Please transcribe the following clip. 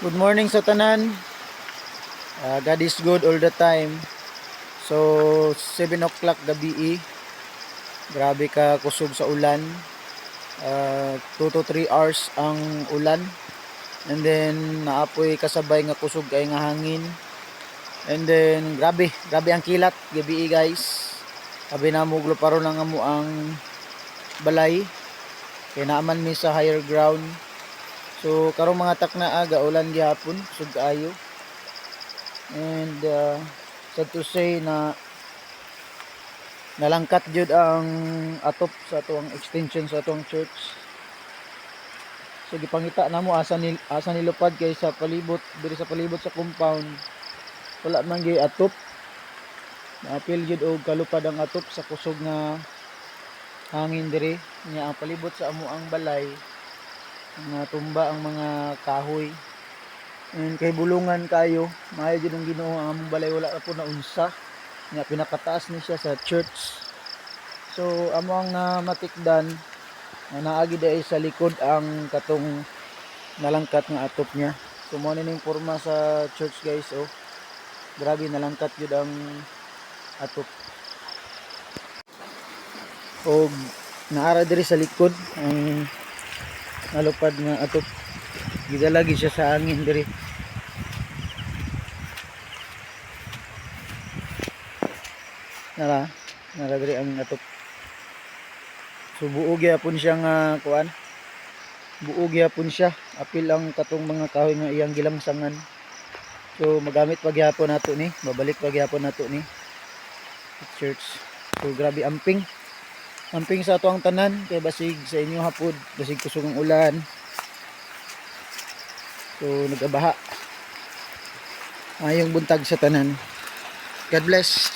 Good morning sa tanan. God is good all the time. So 7 o'clock gabi. Grabe ka kusog sa ulan. 2 to 3 hours ang ulan. And then naapoy kasabay nga kusog kay nga hangin. And then grabe ang kilat gabi guys. Sabi na mo gloparo na nga mo ang balay. Kaya naaman mi sa higher ground. So karong mga takna aga ulan gihapon, kusog kaayo. And sad to say na nalangkat jud ang atop sa atong extension sa atong church. So gipangita namo asa nilupad kay sa palibot diri sa palibot sa compound wala man gyud atop. Naapil jud og kalupad ang atop sa kusog nga hangin diri nya ang palibot sa amo ang balay nga tumba ang mga kahoy. And kay bulungan kayo, maayo jud ang Ginoo ang among balay wala po na unsa. Nga pinakataas ni siya sa church. So amo ang namatikdan na naagi dai sa likod ang katong nalangkat nga atop niya. So mo ning porma sa church guys oh. Grabe nalangkat jud ang atop. Og naara diri sa likod ang nalupad nga atop. Gidala gyud siya sa hangin diri. Nara diri ang atop. So buog gyapon siya nga kuan. Buog gyapon siya. Apil ang katong mga kahoy nga iyang gilangsangan. So magamit pa gyapon nato ni, babalik pa gyapon nato ni church. So grabe amping. Amping sa ato ang tanan kay basig sa inyo hapud, basig kusog ang ulan. So nagabaha. Ayong buntag sa tanan. God bless.